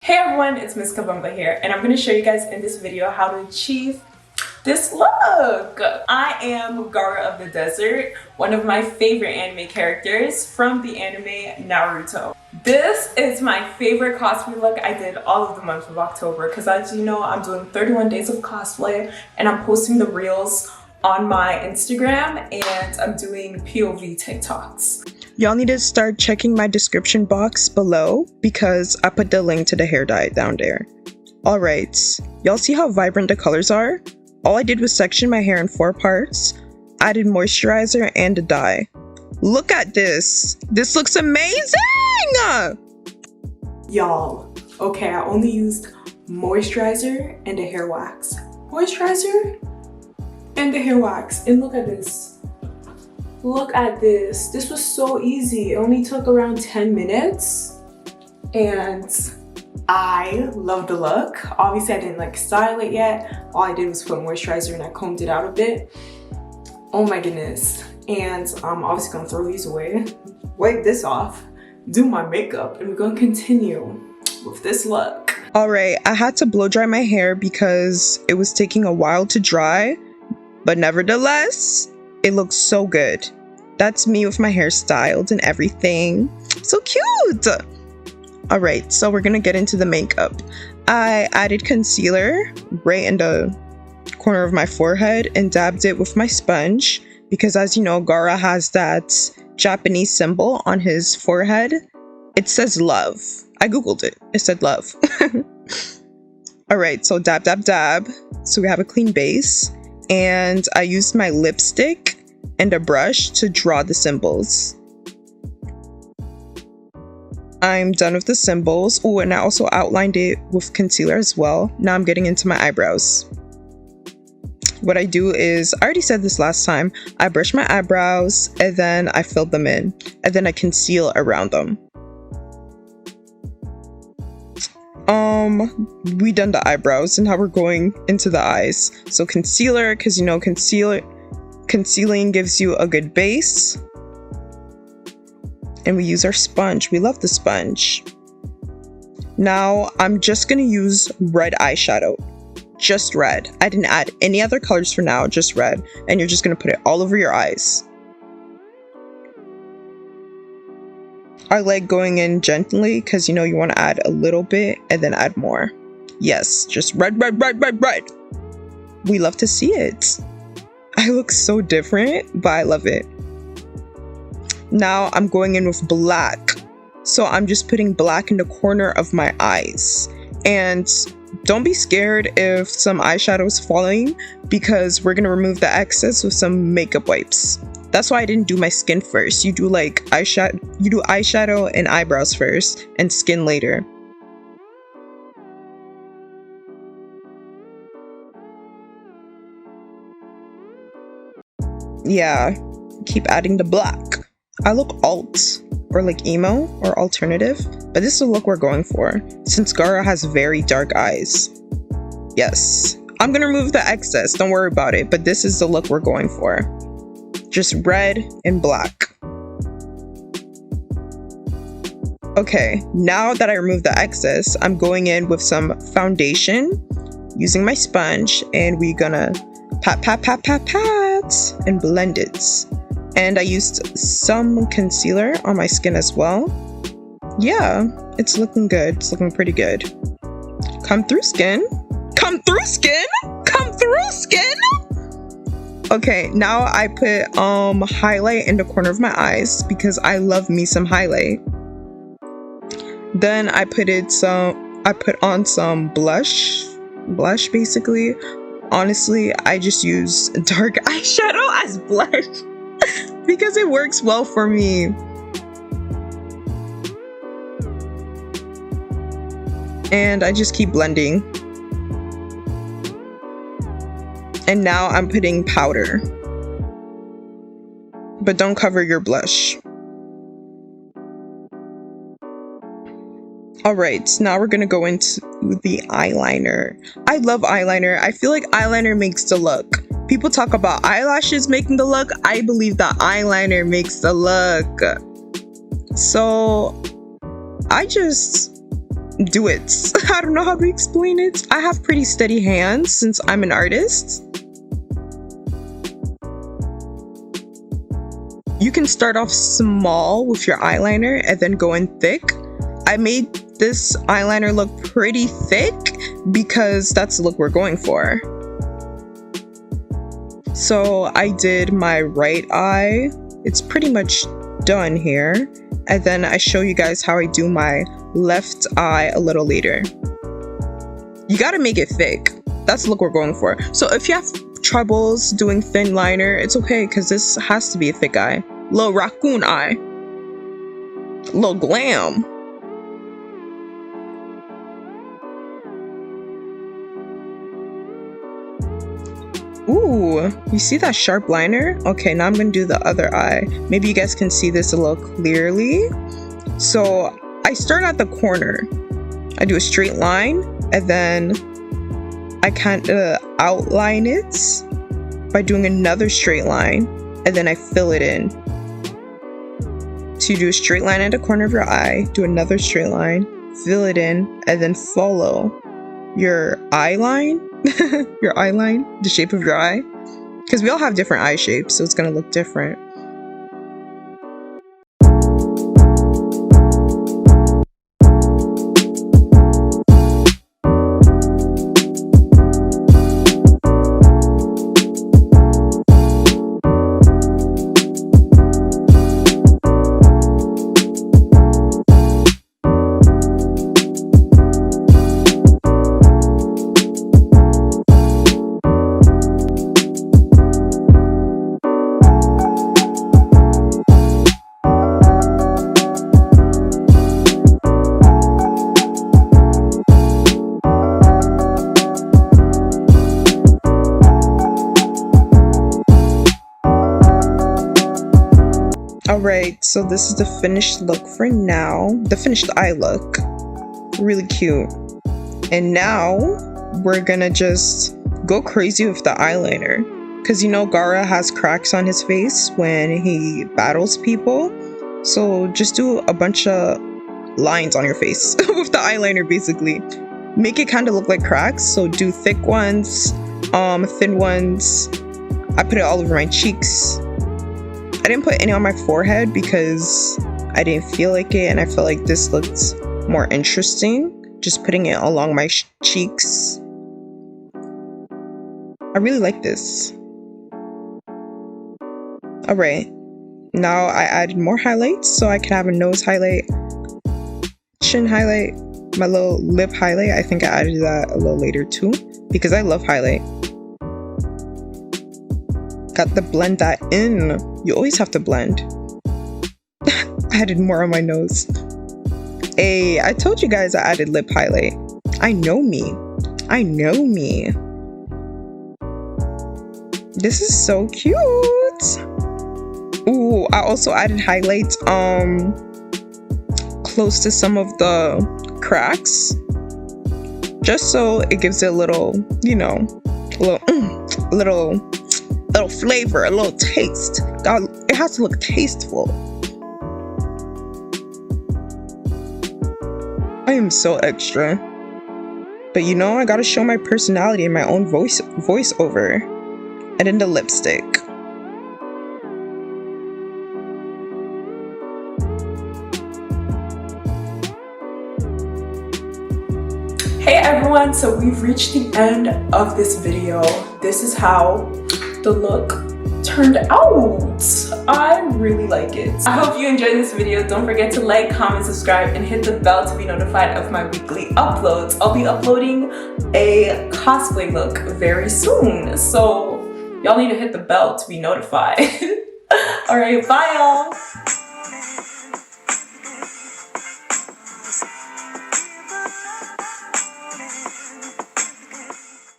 Hey everyone, it's Miss Kabumba here, and I'm going to show you guys in this video how to achieve this look. I am Gaara of the Desert, one of my favorite anime characters from the anime Naruto. This is my favorite cosplay look I did all of the month of October because, as you know, I'm doing 31 days of cosplay and I'm posting the reels on my Instagram and I'm doing POV TikToks. Y'all need to start checking my description box below because I put the link to the hair dye down there. Alright, y'all see how vibrant the colors are? All I did was section my hair in 4 parts, added moisturizer and a dye. Look at this! This looks amazing! Y'all, okay, I only used moisturizer and a hair wax. Moisturizer and the hair wax, and look at this. Look at this. This was so easy. It only took around 10 minutes and I love the look. Obviously I didn't style it yet. All I did was put moisturizer and I combed it out a bit. Oh my goodness. And I'm obviously gonna throw these away, wipe this off, do my makeup, and we're gonna continue with this look. Alright, I had to blow dry my hair because it was taking a while to dry, but nevertheless, it looks so good. That's me with my hair styled and everything. So cute! Alright, so we're gonna get into the makeup. I added concealer right in the corner of my forehead and dabbed it with my sponge because, as you know, Gaara has that Japanese symbol on his forehead. It says love. I googled it. It said love. Alright, so dab, dab, dab. So we have a clean base. And I used my lipstick and a brush to draw the symbols. I'm done with the symbols. Oh, and I also outlined it with concealer as well. Now I'm getting into my eyebrows. What I do is, I already said this last time, I brush my eyebrows and then I fill them in. And then I conceal around them. We done the eyebrows and now we're going into the eyes. So concealer, because you know concealing gives you a good base. And we use our sponge. We love the sponge. Now I'm just gonna use red eyeshadow. Just red. I didn't add any other colors for now, just red. And you're just gonna put it all over your eyes. I like going in gently because you know you want to add a little bit and then add more. Yes, just red, red, red, red, red. We love to see it. I look so different, but I love it. Now I'm going in with black. So I'm just putting black in the corner of my eyes. And don't be scared if some eyeshadow is falling because we're going to remove the excess with some makeup wipes. That's why I didn't do my skin first. You do eyeshadow and eyebrows first and skin later. Yeah, keep adding the black. I look alt or like emo or alternative, but this is the look we're going for since Gaara has very dark eyes. Yes, I'm gonna remove the excess, don't worry about it, but this is the look we're going for. Just red and black. Okay, now that I removed the excess, I'm going in with some foundation using my sponge and we're gonna pat, pat, pat, pat, pat and blend it. And I used some concealer on my skin as well. Yeah, it's looking good. It's looking pretty good. Come through, skin. Come through, skin. Come through, skin. Okay, now I put highlight in the corner of my eyes because I love me some highlight. Then I put on some blush basically. Honestly, I just use dark eyeshadow as blush because it works well for me. And I just keep blending. And now I'm putting powder. But don't cover your blush. Alright, now we're gonna go into the eyeliner. I love eyeliner. I feel like eyeliner makes the look. People talk about eyelashes making the look. I believe that eyeliner makes the look. So I just do it. I don't know how to explain it. I have pretty steady hands since I'm an artist. You can start off small with your eyeliner and then go in thick. I made this eyeliner look pretty thick because that's the look we're going for. So I did my right eye. It's pretty much done here. And then I show you guys how I do my left eye a little later. You gotta make it thick. That's the look we're going for. So if you have troubles doing thin liner, it's okay because this has to be a thick eye. Little raccoon eye. Little glam. Ooh, you see that sharp liner? Okay, now I'm gonna do the other eye. Maybe you guys can see this a little clearly. So I start at the corner. I do a straight line and then I kind of outline it by doing another straight line and then I fill it in. So you do a straight line at the corner of your eye, do another straight line, fill it in, and then follow your eye line. Your eye line, the shape of your eye, because we all have different eye shapes, so it's gonna look different. Alright, so this is the finished look for now. The finished eye look. Really cute. And now, we're gonna just go crazy with the eyeliner. Because you know Gaara has cracks on his face when he battles people. So just do a bunch of lines on your face with the eyeliner basically. Make it kind of look like cracks. So do thick ones, thin ones. I put it all over my cheeks. I didn't put any on my forehead because I didn't feel like it and I felt like this looked more interesting. Just putting it along my cheeks. I really like this. Alright, now I added more highlights so I can have a nose highlight, chin highlight, my little lip highlight. I think I added that a little later too because I love highlight. Got to blend that in. You always have to blend. I added more on my nose. Hey, I told you guys I added lip highlight. I know me. I know me. This is so cute. Ooh, I also added highlights close to some of the cracks. Just so it gives it a little, you know, a little flavor, a little taste. It has to look tasteful. I am so extra. But you know, I gotta show my personality in my own voiceover. And then the lipstick. Hey everyone, so we've reached the end of this video. This is how the look turned out. I really like it. I hope you enjoyed this video. Don't forget to like, comment, subscribe, and hit the bell to be notified of my weekly uploads. I'll be uploading a cosplay look very soon, so y'all need to hit the bell to be notified. All right, bye y'all.